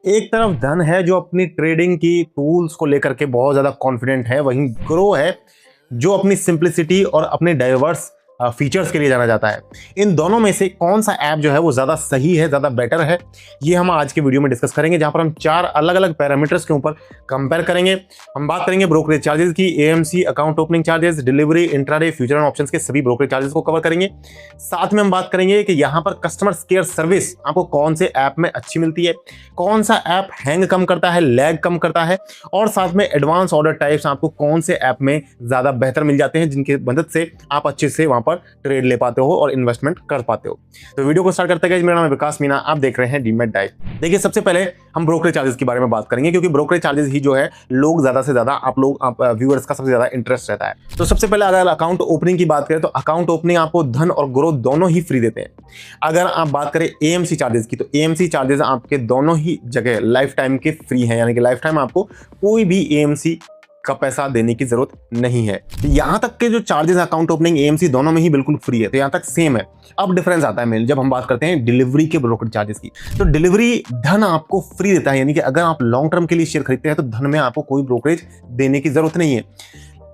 एक तरफ धन है जो अपनी ट्रेडिंग की टूल्स को लेकर के बहुत ज्यादा कॉन्फिडेंट है, वहीं ग्रो है जो अपनी सिंप्लिसिटी और अपने डाइवर्स फीचर्स के लिए जाना जाता है। इन दोनों में से कौन सा ऐप जो है वो ज़्यादा सही है, ज़्यादा बेटर है, ये हम आज के वीडियो में डिस्कस करेंगे, जहां पर हम 4 अलग अलग पैरामीटर्स के ऊपर कंपेयर करेंगे। हम बात करेंगे ब्रोकरेज चार्जेस की, AMC account opening charges, delivery, intraday, future and options के सभी ब्रोकरेज चार्जेस को कवर करेंगे। साथ में हम बात करेंगे कि यहाँ पर कस्टमर केयर सर्विस आपको कौन से ऐप में अच्छी मिलती है, कौन सा ऐप हैंग कम करता है, लैग कम करता है, और साथ में एडवांस ऑर्डर टाइप्स आपको कौन से ऐप में ज़्यादा बेहतर मिल जाते हैं, जिनकी मदद से आप अच्छे से वहाँ पर ट्रेड ले पाते हो और इन्वेस्टमेंट कर पाते हो। तो वीडियो को स्टार्ट करते हैं। मेरा नाम है विकास मीना, आप देख रहे हैं डीमैट डाइव। देखिए, सबसे पहले हम ब्रोकरेज चार्जेस के बारे में बात करेंगे, क्योंकि ब्रोकरेज चार्जेस ही जो है लोग ज्यादा से ज्यादा आप व्यूअर्स का सबसे ज्यादा इंटरेस्ट रहता है। तो सबसे पहले अगर अकाउंट ओपनिंग की बात करें तो अकाउंट ओपनिंग आपको धन और ग्रोथ दोनों ही फ्री देते हैं। अगर आप बात करें एएमसी चार्जेस की, तो एएमसी चार्जेस आपके दोनों ही जगह लाइफ टाइम के फ्री हैं, यानी कि लाइफ टाइम आपको कोई भी एएमसी का पैसा देने की जरूरत नहीं है। यहां तक के जो चार्जेस अकाउंट ओपनिंग एएमसी दोनों में ही बिल्कुल फ्री है, तो यहां तक सेम है। अब डिफरेंस आता है मेन जब हम बात करते हैं डिलीवरी के ब्रोकरेज चार्जेस की। तो डिलीवरी धन आपको फ्री देता है, यानी कि अगर आप लॉन्ग टर्म के लिए शेयर खरीदते हैं तो धन में आपको कोई ब्रोकरेज देने की जरूरत नहीं है।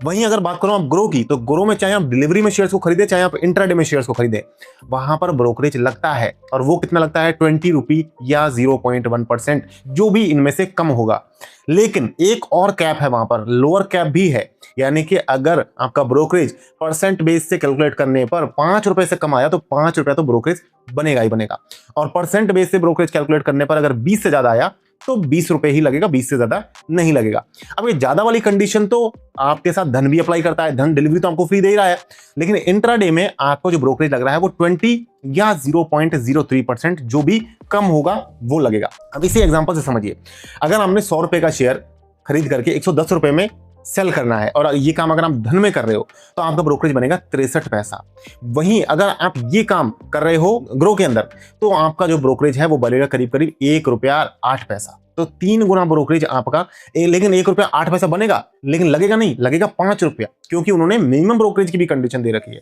वहीं अगर बात करो आप ग्रो की, तो ग्रो में चाहे आप डिलीवरी में शेयर्स को खरीदे, चाहे आप इंट्राडे में शेयर्स को खरीदे, वहां पर ब्रोकरेज लगता है, और वो कितना लगता है, 20 रुपी या 0.1%, जो भी इनमें से कम होगा। लेकिन एक और कैप है, वहां पर लोअर कैप भी है, यानी कि अगर आपका ब्रोकरेज परसेंट बेस से कैलकुलेट करने पर 5 रुपए से कम आया तो 5 रुपए तो ब्रोकरेज बनेगा ही बनेगा, और परसेंट बेस से ब्रोकरेज कैलकुलेट करने पर अगर 20 से ज्यादा आया तो 20 रुपए ही लगेगा, 20 से ज्यादा नहीं लगेगा। अब ये ज्यादा वाली कंडीशन तो आपके साथ धन भी अप्लाई करता है, धन डिलीवरी तो आपको फ्री दे ही रहा है, लेकिन इंट्राडे में आपको जो ब्रोकरेज लग रहा है वो 20 या 0.03%, जो भी कम होगा वो लगेगा। अब इसी एग्जांपल से समझिए, अगर हमने 100 रुपए का शेयर खरीद करके 110 रुपए में सेल करना है, और ये काम अगर आप धन में कर रहे हो तो आपका ब्रोकरेज बनेगा 63 पैसा। वहीं अगर आप ये काम कर रहे हो ग्रो के अंदर, तो आपका जो ब्रोकरेज है वो बनेगा करीब करीब 1 रुपया 8 पैसा। तो 3 गुना ब्रोकरेज आपका, लेकिन 1 रुपया 8 पैसा बनेगा, लेकिन लगेगा नहीं, लगेगा 5 रुपया, क्योंकि उन्होंने मिनिमम ब्रोकरेज की भी कंडीशन दे रखी है।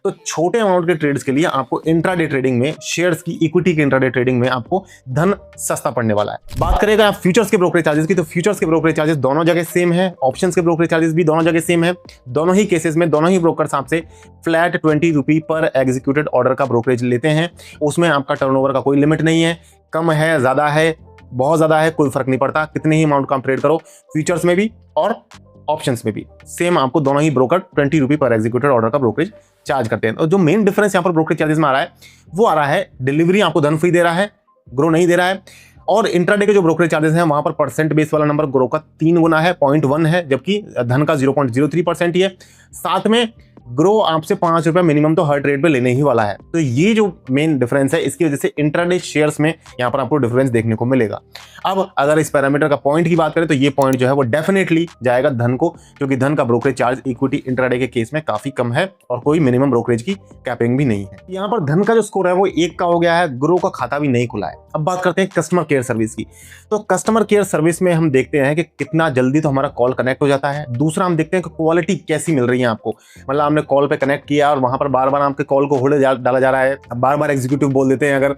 तो छोटे अमाउंट के ट्रेड्स के लिए आपको इंट्राडे ट्रेडिंग में, शेयर्स की इक्विटी के इंट्राडे ट्रेडिंग में आपको धन सस्ता पड़ने वाला है। बात करेगा आप फ्यूचर्स के ब्रोकरेज चार्जेस की, तो फ्यूचर्स के ब्रोकरेज चार्जेस दोनों जगह सेम है, ऑप्शंस के ब्रोकरेज चार्जेस भी दोनों जगह सेम है। दोनों ही केसेस में दोनों ही ब्रोकर्स आपसे फ्लैट 20 रुपी पर एग्जीक्यूटेड ऑर्डर का ब्रोकरेज लेते हैं। उसमें आपका टर्नओवर का कोई लिमिट नहीं है, कम है, ज्यादा है, बहुत ज्यादा है, कोई फर्क नहीं पड़ता, कितने ही अमाउंट का ट्रेड करो, फ्यूचर्स में भी और ऑप्शंस में भी सेम आपको दोनों ही ब्रोकर 20 रुपी पर एग्जीक्यूटेड ऑर्डर का ब्रोकरेज चार्ज करते हैं। और जो मेन डिफरेंस यहाँ पर ब्रोकरेज चार्जेस में आ रहा है वो आ रहा है, डिलीवरी आपको धन फ्री दे रहा है, ग्रो नहीं दे रहा है। और इंट्राडे के जो ब्रोकरेज चार्जेस हैं वहां पर परसेंट बेस वाला नंबर ग्रो का 3 गुना है, 0.1 है, जबकि धन का 0.03% ही है। साथ में ग्रो आपसे 5 रुपए मिनिमम तो हर ट्रेड पे लेने ही वाला है। तो ये जो मेन डिफरेंस है, इसकी वजह से इंट्राडे शेयर्स में यहाँ पर आपको डिफरेंस देखने को मिलेगा। अब अगर इस पैरामीटर का पॉइंट की बात करें तो ये पॉइंट जो है वो डेफिनेटली जाएगा धन को, क्योंकि धन का ब्रोकरेज चार्ज इक्विटी इंट्राडे के केस में काफी कम है और कोई मिनिमम ब्रोकरेज की कैपिंग भी नहीं है। यहाँ पर धन का जो स्कोर है वो 1 का हो गया है, ग्रो का खाता भी नहीं खुला है। अब बात करते हैं कस्टमर केयर सर्विस की। तो कस्टमर केयर सर्विस में हम देखते हैं कि कितना जल्दी तो हमारा कॉल कनेक्ट हो जाता है। दूसरा, हम देखते हैं कि क्वालिटी कैसी मिल रही है आपको, मतलब हमने कॉल पे कनेक्ट किया और वहां पर बार बार आपके कॉल को होल्ड डाला जा रहा है। बार बार एग्जीक्यूटिव बोल देते हैं अगर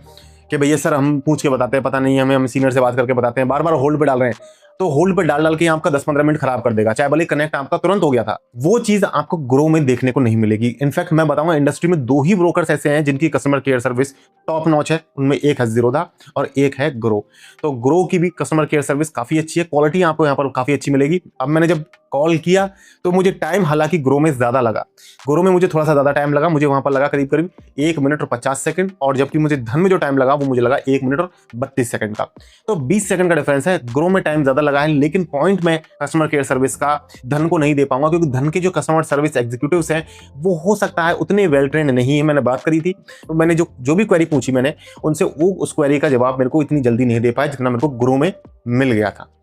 कि भैया सर हम पूछ के बताते हैं, पता नहीं हमें, हम सीनियर से बात करके बताते हैं, बार बार होल्ड पे डाल रहे हैं, तो होल्ड पे डाल के आपका 10-15 मिनट खराब कर देगा, चाहे भले कनेक्ट आपका तुरंत हो गया था। वो चीज आपको ग्रो में देखने को नहीं मिलेगी। इनफैक्ट मैं बताऊंगा, इंडस्ट्री में 2 ही ब्रोकर्स ऐसे हैं जिनकी customer care service top notch है, उनमें एक है ज़ीरोधा और एक है ग्रो। तो ग्रो की भी कस्टमर केयर सर्विस काफी अच्छी है, क्वालिटी आपको यहाँ पर काफी अच्छी मिलेगी। अब मैंने जब कॉल किया तो मुझे टाइम हालांकि ग्रो में ज्यादा लगा, ग्रो में मुझे थोड़ा सा ज्यादा टाइम लगा, मुझे वहां पर लगा करीब करीब 1 मिनट और 50 सेकंड, और जबकि मुझे धन में जो टाइम लगा वो मुझे लगा 1 मिनट और 32 सेकंड का। तो 20 सेकंड का डिफरेंस है, ग्रो में टाइम ज्यादा लगा है, लेकिन पॉइंट में कस्टमर केयर सर्विस का धन को नहीं दे पाऊंगा, क्योंकि धन के जो कस्टमर सर्विस एग्जीक्यूटिव्स हैं वो हो सकता है उतने वेल ट्रेंड नहीं है। मैंने बात करी थी, तो मैंने जो भी क्वेरी पूछी मैंने उनसे, वो उस क्वेरी का जवाब मेरे को इतनी जल्दी नहीं दे पाए जितना मेरे को ग्रो में मिल गया था।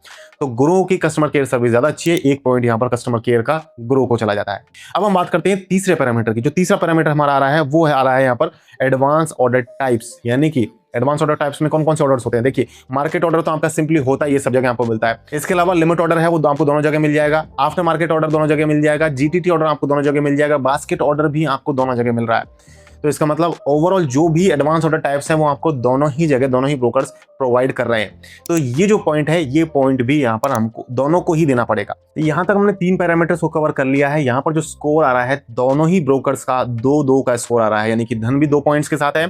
तो ग्रो की कस्टमर केयर सर्विस ज्यादा अच्छी है, 1 पॉइंट यहां पर कस्टमर केयर का ग्रो को चला जाता है। अब हम बात करते हैं तीसरे पैरामीटर की। जो तीसरा पैरामीटर हमारा आ रहा है वो आ रहा है यहाँ पर एडवांस ऑर्डर टाइप्स, यानी कि एडवांस ऑर्डर टाइप्स में कौन कौन से ऑर्डर्स होते हैं। देखिए, मार्केट ऑर्डर तो आपका सिंपली होता है, ये सब जगह आपको मिलता है। इसके अलावा लिमिट ऑर्डर है, वो आपको दोनों जगह मिल जाएगा। आफ्टर मार्केट ऑर्डर दोनों जगह मिल जाएगा। जीटीटी ऑर्डर आपको दोनों जगह मिल जाएगा। बास्केट ऑर्डर भी आपको दोनों जगह मिल रहा है। तो इसका मतलब ओवरऑल जो भी एडवांस ऑर्डर टाइप्स हैं वो आपको दोनों ही जगह दोनों ही ब्रोकर्स प्रोवाइड कर रहे हैं। तो ये जो पॉइंट है, ये पॉइंट भी यहाँ पर हमको दोनों को ही देना पड़ेगा। यहाँ तक हमने 3 पैरामीटर्स को कवर कर लिया है। यहाँ पर जो स्कोर आ रहा है दोनों ही ब्रोकर्स का 2-2 का स्कोर आ रहा है, यानी कि धन भी 2 पॉइंट्स के साथ है।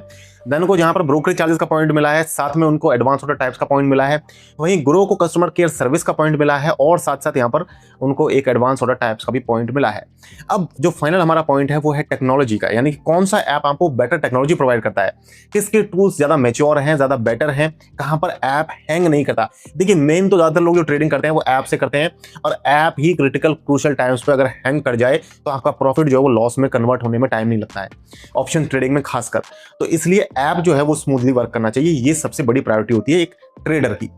धन को जहां पर ब्रोकरेज चार्जेस का पॉइंट मिला है, साथ में उनको एडवांस ऑर्डर टाइप्स का पॉइंट मिला है। वहीं ग्रो को कस्टमर केयर सर्विस का पॉइंट मिला है और साथ साथ यहां पर उनको एक एडवांस ऑर्डर टाइप्स का भी पॉइंट मिला है। अब जो फाइनल हमारा पॉइंट है वो है टेक्नोलॉजी का, यानी कि कौन सा ऐप आपको बेटर टेक्नोलॉजी प्रोवाइड करता है, किसके टूल्स ज्यादा मैच्योर हैं, ज्यादा बेटर हैं, कहां पर ऐप हैंग नहीं करता। देखिए मेन तो ज्यादातर लोग जो ट्रेडिंग करते हैं वो ऐप से करते हैं, और ऐप ही क्रिटिकल क्रूशियल टाइम्स पे अगर हैंग कर जाए तो आपका प्रॉफिट जो है वो लॉस में कन्वर्ट होने में टाइम नहीं लगता है, ऑप्शन ट्रेडिंग में खासकर। तो इसलिए ऐप जो है वो स्मूथली वर्क करना चाहिए, ये सबसे बड़ी प्रायोरिटी होती है एक ट्रेडर की।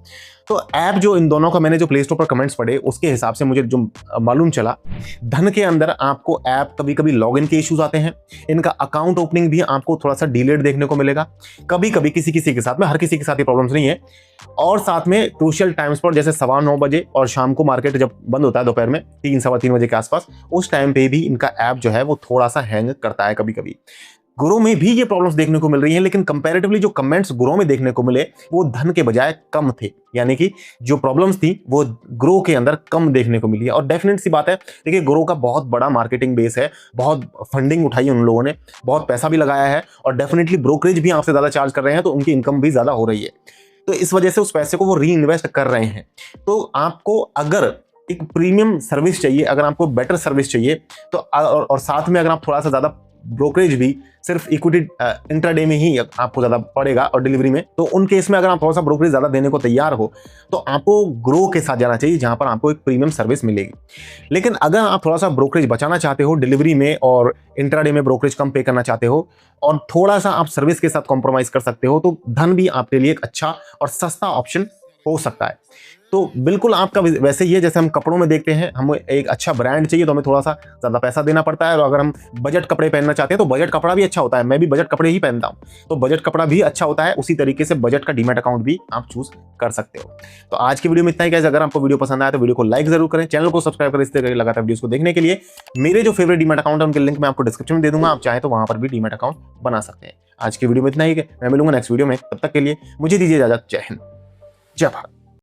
तो ऐप जो इन दोनों का मैंने जो प्ले स्टोर पर कमेंट्स पढ़े उसके हिसाब से मुझे जो मालूम चला, धन के अंदर आपको ऐप कभी कभी लॉगिन के इश्यूज आते हैं, इनका अकाउंट ओपनिंग भी आपको थोड़ा सा डिलेड देखने को मिलेगा कभी कभी, किसी किसी के साथ में, हर किसी के साथ ये प्रॉब्लम्स नहीं है। और साथ में क्रूशियल टाइम्स पर जैसे 9:15 बजे और शाम को मार्केट जब बंद होता है दोपहर में 3-3:15 बजे के आसपास, उस टाइम पे भी इनका ऐप जो है वो थोड़ा सा हैंग करता है कभी कभी। ग्रो में भी ये प्रॉब्लम्स देखने को मिल रही हैं, लेकिन कंपैरेटिवली जो कमेंट्स ग्रो में देखने को मिले वो धन के बजाय कम थे, यानी कि जो प्रॉब्लम्स थी वो ग्रो के अंदर कम देखने को मिली है। और डेफिनेट सी बात है, देखिए ग्रो का बहुत बड़ा मार्केटिंग बेस है, बहुत फंडिंग उठाई उन लोगों ने, बहुत पैसा भी लगाया है, और डेफिनेटली ब्रोकरेज भी आपसे ज्यादा चार्ज कर रहे हैं, तो उनकी इनकम भी ज्यादा हो रही है। तो इस वजह से उस पैसे को वो री इन्वेस्ट कर रहे हैं। तो आपको अगर एक प्रीमियम सर्विस चाहिए, अगर आपको बेटर सर्विस चाहिए, तो और साथ में अगर आप थोड़ा सा ज्यादा ब्रोकरेज भी सिर्फ इक्विटी इंट्राडे में ही आपको ज्यादा पड़ेगा और डिलीवरी में, तो उन केस में अगर आप थोड़ा सा ब्रोकरेज ज्यादा देने को तैयार हो तो आपको ग्रो के साथ जाना चाहिए, जहां पर आपको एक प्रीमियम सर्विस मिलेगी। लेकिन अगर आप थोड़ा सा ब्रोकरेज बचाना चाहते हो, डिलीवरी में और इंट्राडे में ब्रोकरेज कम पे करना चाहते हो, और थोड़ा सा आप सर्विस के साथ कॉम्प्रोमाइज कर सकते हो, तो धन भी आपके लिए एक अच्छा और सस्ता ऑप्शन हो सकता है। तो बिल्कुल आपका वैसे ही है जैसे हम कपड़ों में देखते हैं, हमें एक अच्छा ब्रांड चाहिए तो हमें थोड़ा सा ज्यादा पैसा देना पड़ता है, और अगर हम बजट कपड़े पहनना चाहते हैं तो बजट कपड़ा भी अच्छा होता है, मैं भी बजट कपड़े ही पहनता हूं, तो बजट कपड़ा भी अच्छा होता है। उसी तरीके से बजट का डीमैट अकाउंट भी आप चूज कर सकते हो। तो आज की वीडियो में इतना ही। अगर आपको वीडियो पसंद आया तो वीडियो को लाइक जरूर करें, चैनल को सब्सक्राइब करें इस तरह लगातार वीडियोस को देखने के लिए। मेरे जो फेवरेट डीमैट अकाउंट है उनके लिंक मैं आपको डिस्क्रिप्शन में दे दूंगा, आप चाहे तो वहां पर भी डीमैट अकाउंट बना सकते हैं। आज की वीडियो में इतना ही, मैं मिलूंगा नेक्स्ट वीडियो में, तब तक के लिए मुझे दीजिए इजाजत। जय हिंद, जय भारत।